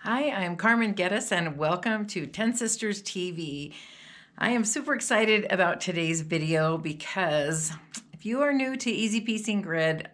Hi, I'm Carmen Geddes and welcome to 10 Sisters TV. I am super excited about today's video because if you are new to EasyPiecing Grid,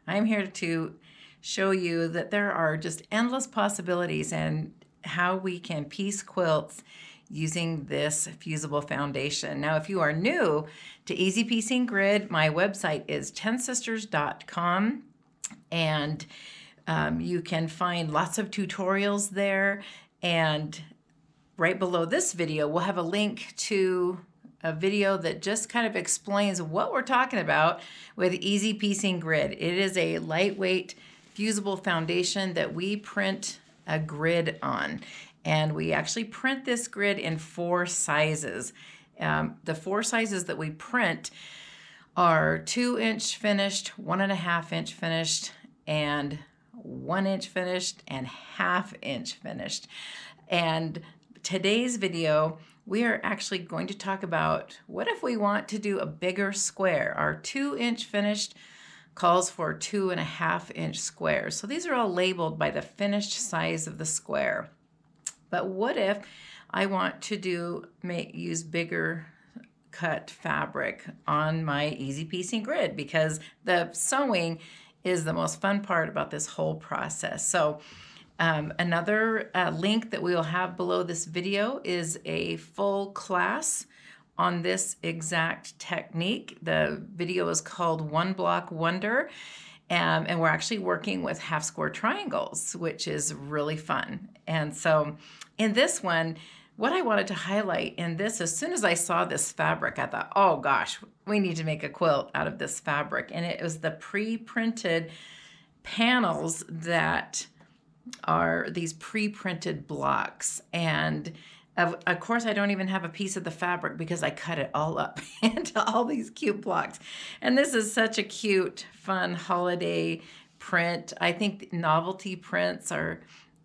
I'm here to show you that there are just endless possibilities and how we can piece quilts using this fusible foundation. Now, if you are new to EasyPiecing Grid, my website is 10sisters.com, and you can find lots of tutorials there, and right below this video we'll have a link to a video that just kind of explains what we're talking about with EasyPiecing Grid. It is a lightweight fusible foundation that we print a grid on, and we actually print this grid in 4 sizes. The 4 sizes that we print are 2-inch finished, 1.5-inch finished, and 1-inch finished, and 1/2-inch finished. And today's video, we are actually going to talk about what if we want to do a bigger square. Our 2-inch finished calls for 2.5-inch squares. So these are all labeled by the finished size of the square. But what if I want to use bigger cut fabric on my EasyPiecing Grid, because the sewing is the most fun part about this whole process. So another link that we will have below this video is a full class on this exact technique. The video is called One Block Wonder, and we're actually working with half square triangles, which is really fun. And so in this one, what I wanted to highlight in this, as soon as I saw this fabric, I thought, oh gosh, we need to make a quilt out of this fabric. And it was the pre-printed panels that are these pre-printed blocks. And of course, I don't even have a piece of the fabric because I cut it all up into all these cute blocks. And this is such a cute, fun holiday print. I think novelty prints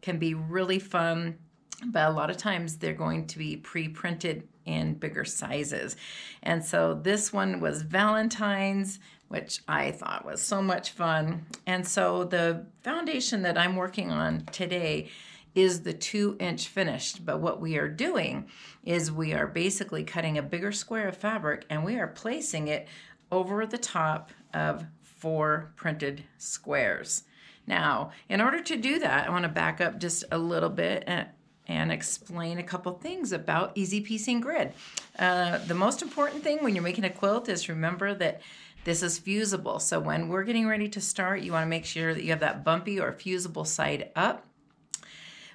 can be really fun, but a lot of times they're going to be pre-printed in bigger sizes. And so this one was Valentine's, which I thought was so much fun. And so the foundation that I'm working on today is the 2-inch finished. But what we are doing is we are basically cutting a bigger square of fabric and we are placing it over the top of 4 printed squares. Now, in order to do that, I want to back up just a little bit and explain a couple things about EasyPiecing Grid. The most important thing when you're making a quilt is remember that this is fusible. So when we're getting ready to start, you want to make sure that you have that bumpy or fusible side up.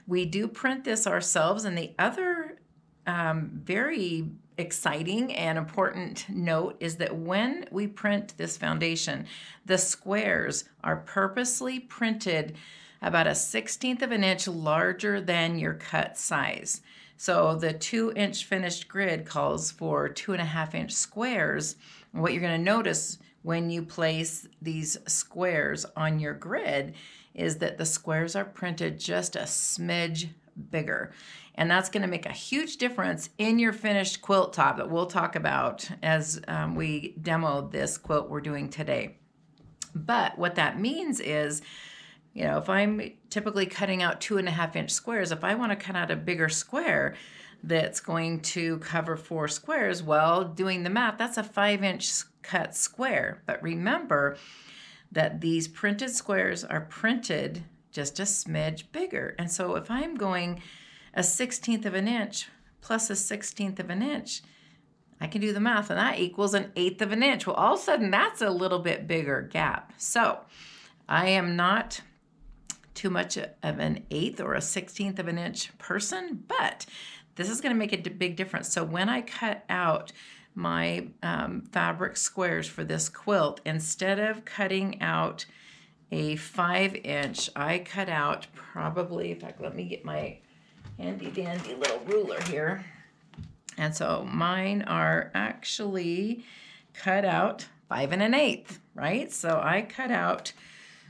We do print this ourselves, and the other very exciting and important note is that when we print this foundation, the squares are purposely printed about 1/16 of an inch larger than your cut size. So the 2-inch finished grid calls for 2.5-inch squares. And what you're going to notice when you place these squares on your grid is that the squares are printed just a smidge bigger. And that's going to make a huge difference in your finished quilt top that we'll talk about as we demo this quilt we're doing today. But what that means is, you know, if I'm typically cutting out 2.5-inch squares, if I want to cut out a bigger square that's going to cover 4 squares, well, doing the math, that's a 5-inch cut square. But remember that these printed squares are printed just a smidge bigger. And so if I'm going 1/16 of an inch plus 1/16 of an inch, I can do the math, and that equals 1/8 of an inch. Well, all of a sudden, that's a little bit bigger gap. So I am not too much of an 1/8 or 1/16 of an inch person, but this is going to make a big difference. So when I cut out my fabric squares for this quilt, instead of cutting out a 5-inch, I cut out probably, in fact, let me get my handy dandy little ruler here. And so mine are actually cut out 5 1/8, right? So I cut out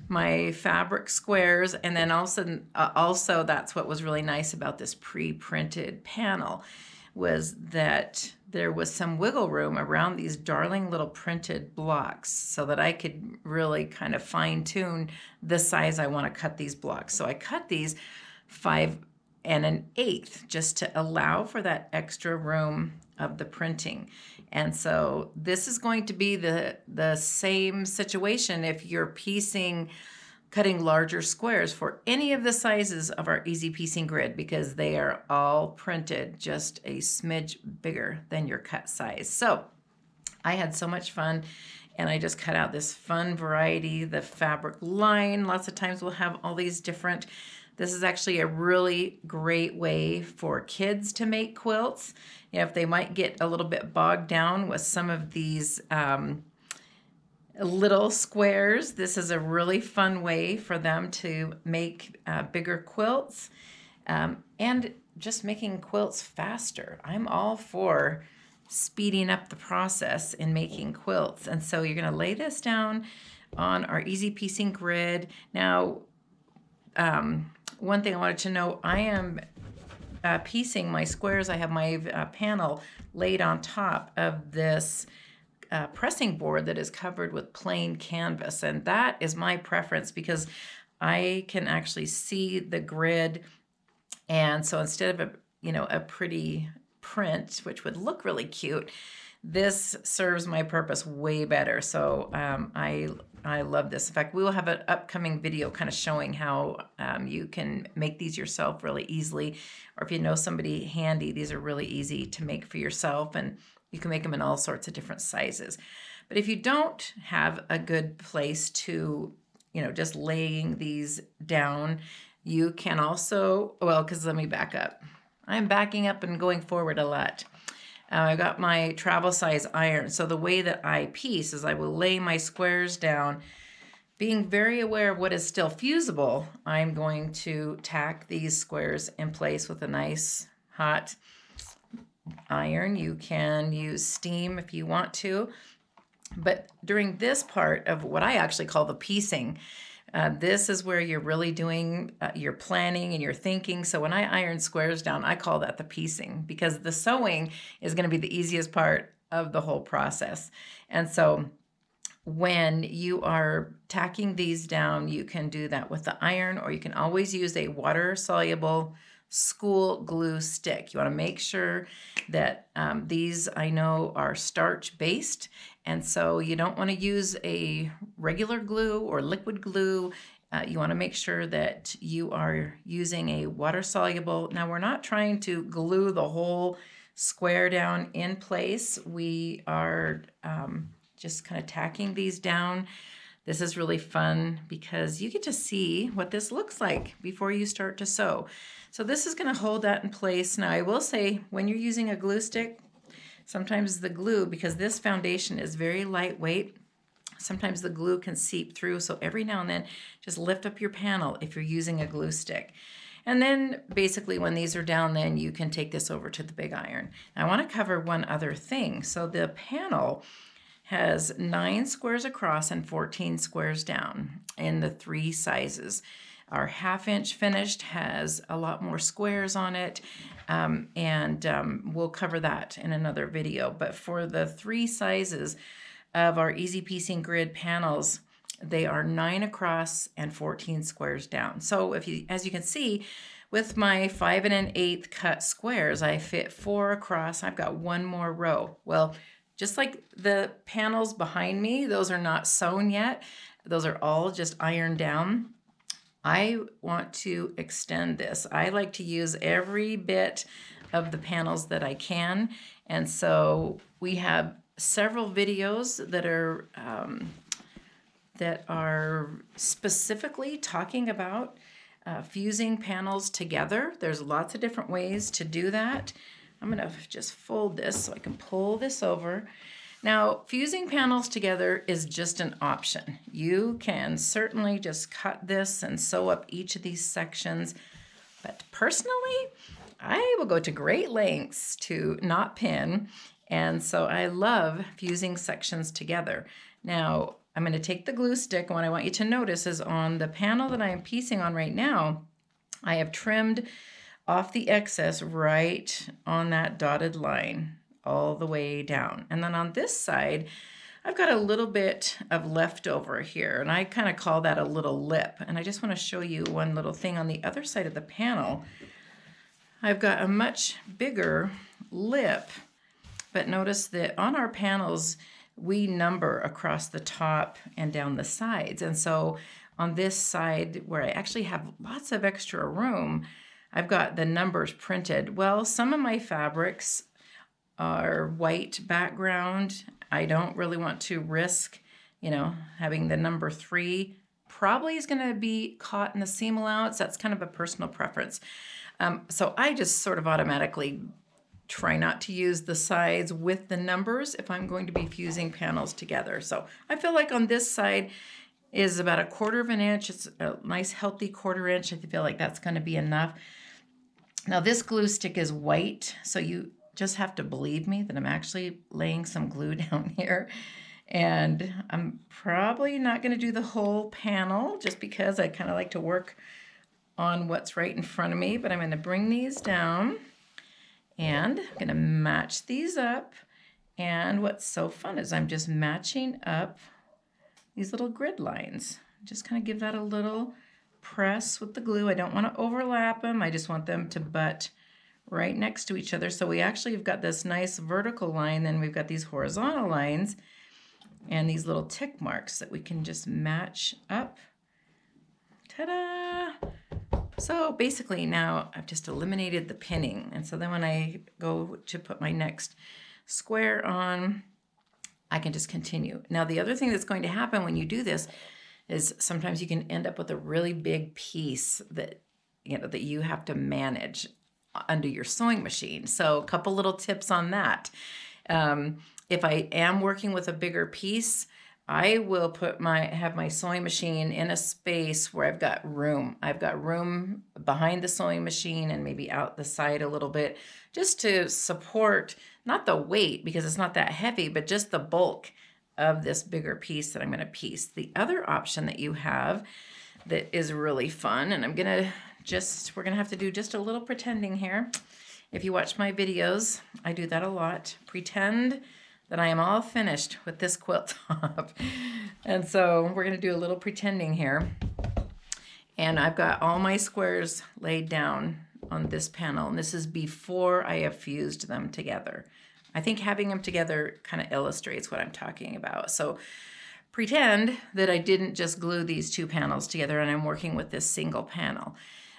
my fabric squares, and then also that's what was really nice about this pre-printed panel was that there was some wiggle room around these darling little printed blocks so that I could really kind of fine tune the size I want to cut these blocks. So I cut these 5 and 1/8 just to allow for that extra room of the printing. And so this is going to be the same situation if you're cutting larger squares for any of the sizes of our Easy Piecing grid, because they are all printed just a smidge bigger than your cut size. So I had so much fun, and I just cut out this fun variety, the fabric line. Lots of times we'll have all these different. This is actually a really great way for kids to make quilts. You know, if they might get a little bit bogged down with some of these little squares, this is a really fun way for them to make bigger quilts, and just making quilts faster. I'm all for speeding up the process in making quilts. And so you're going to lay this down on our Easy Piecing grid. Now, one thing I wanted to know, I am piecing my squares. I have my panel laid on top of this pressing board that is covered with plain canvas, and that is my preference because I can actually see the grid. And so instead of a pretty print, which would look really cute, this serves my purpose way better. So I love this. In fact, we will have an upcoming video kind of showing how you can make these yourself really easily, or if you know somebody handy, these are really easy to make for yourself, and you can make them in all sorts of different sizes. But if you don't have a good place to, just laying these down, you can also, because let me back up. I'm backing up and going forward a lot. I got my travel size iron. So the way that I piece is I will lay my squares down, being very aware of what is still fusible. I'm going to tack these squares in place with a nice hot iron. You can use steam if you want to. But during this part of what I actually call the piecing, this is where you're really doing your planning and your thinking. So when I iron squares down, I call that the piecing, because the sewing is going to be the easiest part of the whole process. And so when you are tacking these down, you can do that with the iron, or you can always use a water-soluble school glue stick. You want to make sure that these, I know, are starch-based, and so you don't want to use a regular glue or liquid glue. You want to make sure that you are using a water-soluble. Now, we're not trying to glue the whole square down in place. We are just kind of tacking these down. This is really fun because you get to see what this looks like before you start to sew. So this is going to hold that in place. Now, I will say, when you're using a glue stick, sometimes the glue, because this foundation is very lightweight, sometimes the glue can seep through. So every now and then, just lift up your panel if you're using a glue stick. And then basically when these are down, then you can take this over to the big iron. Now, I want to cover one other thing. So the panel has 9 squares across and 14 squares down in the 3 sizes. Our 1/2 inch finished has a lot more squares on it, and we'll cover that in another video. But for the 3 sizes of our Easy Piecing grid panels, they are 9 across and 14 squares down. So as you can see, with my 5 1/8 cut squares, I fit 4 across. I've got 1 more row. Well, just like the panels behind me, those are not sewn yet. Those are all just ironed down. I want to extend this. I like to use every bit of the panels that I can. And so we have several videos that are specifically talking about fusing panels together. There's lots of different ways to do that. I'm going to just fold this so I can pull this over. Now, fusing panels together is just an option. You can certainly just cut this and sew up each of these sections. But personally, I will go to great lengths to not pin. And so I love fusing sections together. Now, I'm going to take the glue stick, and what I want you to notice is on the panel that I am piecing on right now, I have trimmed off the excess right on that dotted line all the way down. And then on this side, I've got a little bit of leftover here, and I kind of call that a little lip. And I just want to show you one little thing on the other side of the panel. I've got a much bigger lip, but notice that on our panels, we number across the top and down the sides. And so on this side where I actually have lots of extra room, I've got the numbers printed. Well, some of my fabrics are white background. I don't really want to risk, having the number 3 probably is going to be caught in the seam allowance. That's kind of a personal preference. So I just sort of automatically try not to use the sides with the numbers if I'm going to be fusing panels together. So I feel like on this side is about 1/4 of an inch. It's a nice healthy 1/4 inch. I feel like that's going to be enough. Now this glue stick is white, so you just have to believe me that I'm actually laying some glue down here. And I'm probably not going to do the whole panel just because I kind of like to work on what's right in front of me, but I'm going to bring these down. And I'm going to match these up. And what's so fun is I'm just matching up these little grid lines. Just kind of give that a little press with the glue. I don't want to overlap them. I just want them to butt right next to each other. So we actually have got this nice vertical line, then we've got these horizontal lines and these little tick marks that we can just match up. Ta-da! So basically now I've just eliminated the pinning. And so then when I go to put my next square on, I can just continue. Now the other thing that's going to happen when you do this is sometimes you can end up with a really big piece that you have to manage under your sewing machine. So a couple little tips on that. If I am working with a bigger piece, I will have my sewing machine in a space where I've got room. I've got room behind the sewing machine and maybe out the side a little bit, just to support, not the weight because it's not that heavy, but just the bulk of this bigger piece that I'm going to piece. The other option that you have that is really fun, and we're going to have to do just a little pretending here. If you watch my videos, I do that a lot. Pretend that I am all finished with this quilt top. And so we're going to do a little pretending here. And I've got all my squares laid down on this panel. And this is before I have fused them together. I think having them together kind of illustrates what I'm talking about. So pretend that I didn't just glue these 2 panels together and I'm working with this single panel.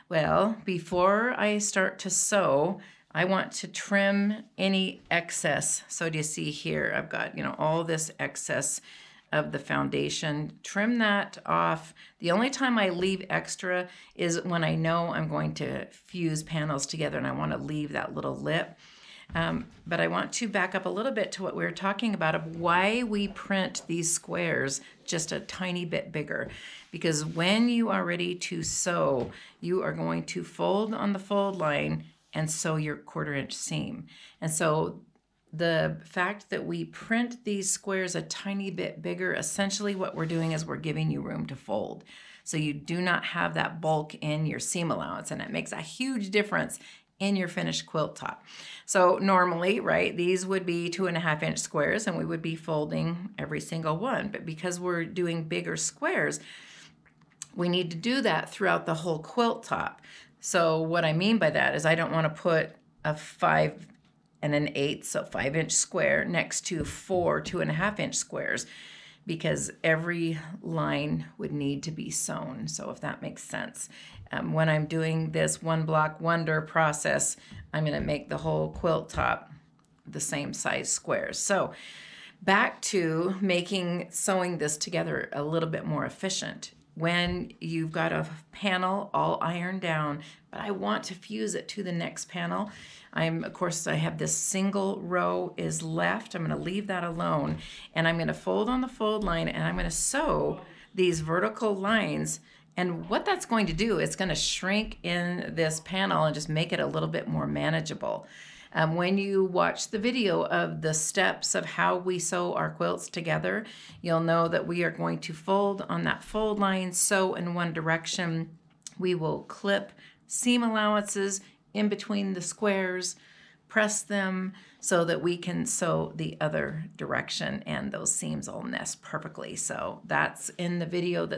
Well, before I start to sew, I want to trim any excess. So do you see here, I've got, all this excess of the foundation. Trim that off. The only time I leave extra is when I know I'm going to fuse panels together and I want to leave that little lip. But I want to back up a little bit to what we were talking about of why we print these squares just a tiny bit bigger. Because when you are ready to sew, you are going to fold on the fold line and sew your 1/4 inch seam. And so the fact that we print these squares a tiny bit bigger, essentially what we're doing is we're giving you room to fold. So you do not have that bulk in your seam allowance, and it makes a huge difference in your finished quilt top. So normally, right, these would be 2.5 inch squares and we would be folding every single one. But because we're doing bigger squares, we need to do that throughout the whole quilt top. So what I mean by that is I don't want to put a 5 1/8, so 5 inch square next to 4 2.5 inch squares, because every line would need to be sewn. So if that makes sense. When I'm doing this one block wonder process, I'm going to make the whole quilt top the same size squares. So back to making sewing this together a little bit more efficient. When you've got a panel all ironed down, but I want to fuse it to the next panel, of course, I have this single row is left. I'm going to leave that alone, and I'm going to fold on the fold line, and I'm going to sew these vertical lines. And what that's going to do, it's going to shrink in this panel and just make it a little bit more manageable. When you watch the video of the steps of how we sew our quilts together, you'll know that we are going to fold on that fold line, sew in one direction. We will clip seam allowances in between the squares, press them so that we can sew the other direction, and those seams will nest perfectly. So that's in the video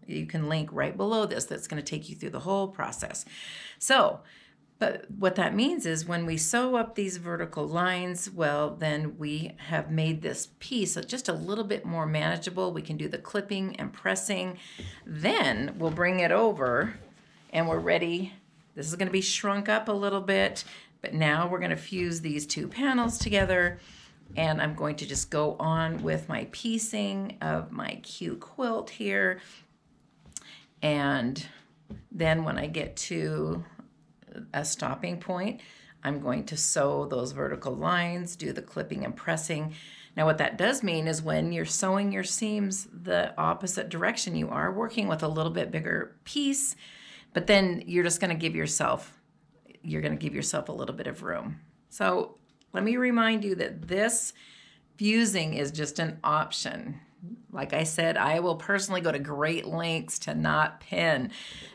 you can link right below this. That's going to take you through the whole process. So But what that means is when we sew up these vertical lines, well, then we have made this piece just a little bit more manageable. We can do the clipping and pressing. Then we'll bring it over and we're ready. This is going to be shrunk up a little bit, but now we're going to fuse these two panels together. And I'm going to just go on with my piecing of my cute quilt here. And then when I get to a stopping point, I'm going to sew those vertical lines, do the clipping and pressing. Now what that does mean is when you're sewing your seams the opposite direction, you are working with a little bit bigger piece, but then you're just going to give yourself a little bit of room. So let me remind you that this fusing is just an option. Like I said, I will personally go to great lengths to not pin.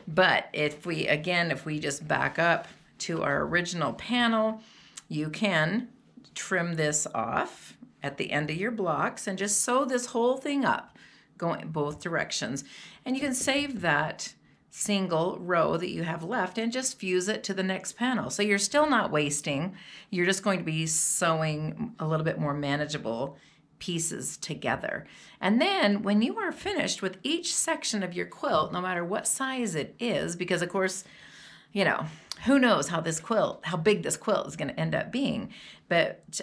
But if we just back up to our original panel, you can trim this off at the end of your blocks and just sew this whole thing up, going both directions. And you can save that single row that you have left and just fuse it to the next panel. So you're still not wasting. You're just going to be sewing a little bit more manageable pieces together. And then when you are finished with each section of your quilt, no matter what size it is, because of course, you know, who knows how big this quilt is going to end up being. But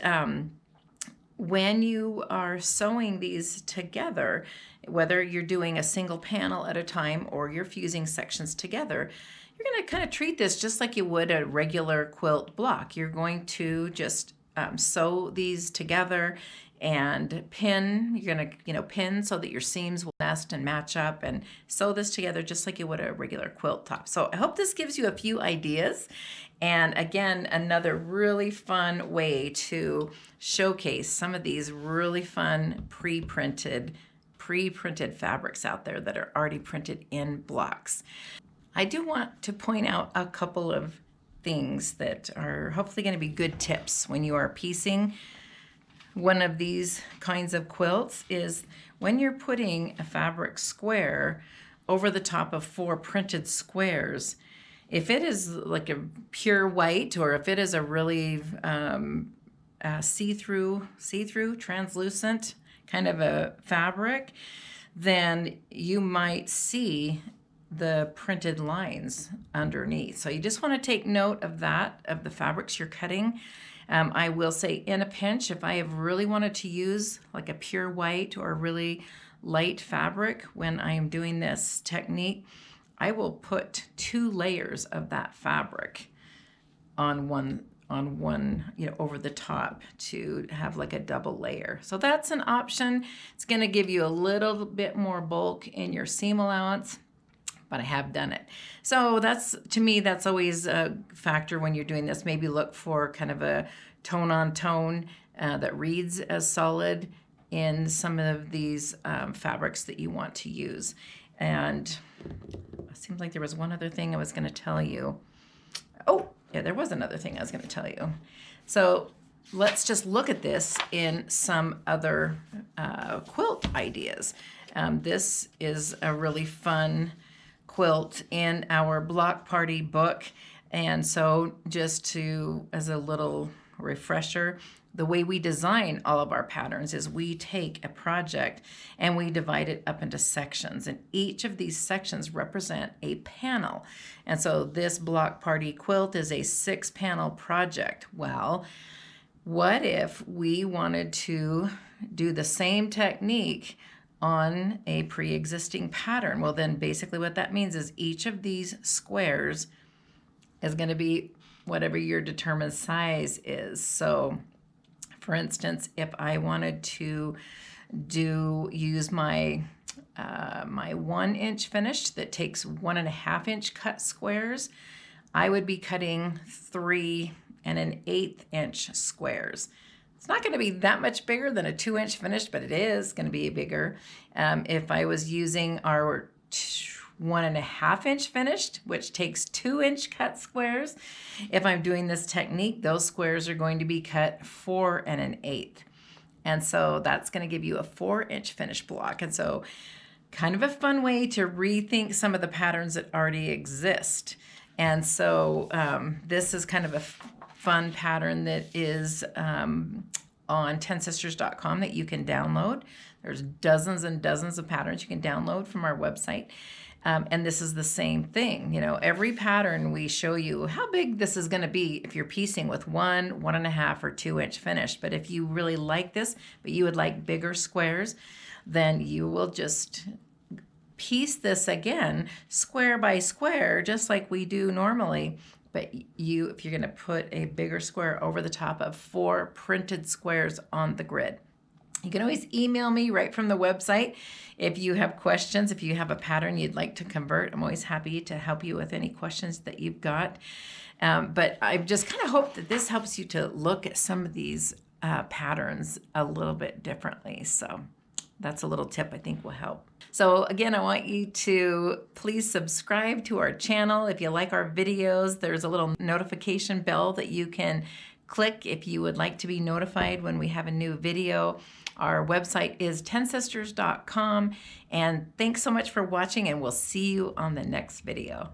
when you are sewing these together, whether you're doing a single panel at a time or you're fusing sections together, you're going to kind of treat this just like you would a regular quilt block. You're going to just sew these together and pin. You're going to, pin so that your seams will nest and match up, and sew this together just like you would a regular quilt top. So I hope this gives you a few ideas. And again, another really fun way to showcase some of these really fun pre-printed fabrics out there that are already printed in blocks. I do want to point out a couple of things that are hopefully going to be good tips when you are piecing one of these kinds of quilts. Is when you're putting a fabric square over the top of 4 printed squares, if it is like a pure white, or if it is a really see-through, translucent kind of a fabric, then you might see the printed lines underneath. So you just want to take note of that, of the fabrics you're cutting. I will say, in a pinch, if I have really wanted to use like a pure white or a really light fabric when I am doing this technique, I will put 2 layers of that fabric on one, over the top to have like a double layer. So that's an option. It's going to give you a little bit more bulk in your seam allowance, but I have done it. So to me, that's always a factor when you're doing this. Maybe look for kind of a tone on tone that reads as solid in some of these fabrics that you want to use. And it seems like there was one other thing I was going to tell you. Oh, yeah, there was another thing I was going to tell you. So let's just look at this in some other quilt ideas. This is a really fun quilt in our block party book. And so just as a little refresher, the way we design all of our patterns is we take a project and we divide it up into sections, and each of these sections represent a panel. And so this block party quilt is a 6-panel project. Well, what if we wanted to do the same technique on a pre-existing pattern? Well, then basically what that means is each of these squares is going to be whatever your determined size is. So for instance, if I wanted to use my 1-inch finish that takes 1.5-inch cut squares, I would be cutting 3 1/8-inch squares. It's not going to be that much bigger than a 2-inch finish, but it is going to be bigger. If I was using our 1.5-inch finished, which takes 2-inch cut squares, if I'm doing this technique, those squares are going to be cut 4 1/8. And so that's going to give you a 4-inch finished block. And so kind of a fun way to rethink some of the patterns that already exist. And so this is kind of a fun pattern that is on 10sisters.com that you can download. There's dozens and dozens of patterns you can download from our website. And this is the same thing. You know, every pattern we show you how big this is going to be if you're piecing with 1, 1.5, or 2-inch finish. But if you really like this, but you would like bigger squares, then you will just piece this again square by square, just like we do normally. But if you're going to put a bigger square over the top of 4 printed squares on the grid. You can always email me right from the website if you have questions. If you have a pattern you'd like to convert, I'm always happy to help you with any questions that you've got. But I just kind of hope that this helps you to look at some of these patterns a little bit differently. So that's a little tip I think will help. So again, I want you to please subscribe to our channel. If you like our videos, there's a little notification bell that you can click if you would like to be notified when we have a new video. Our website is 10sisters.com. And thanks so much for watching, and we'll see you on the next video.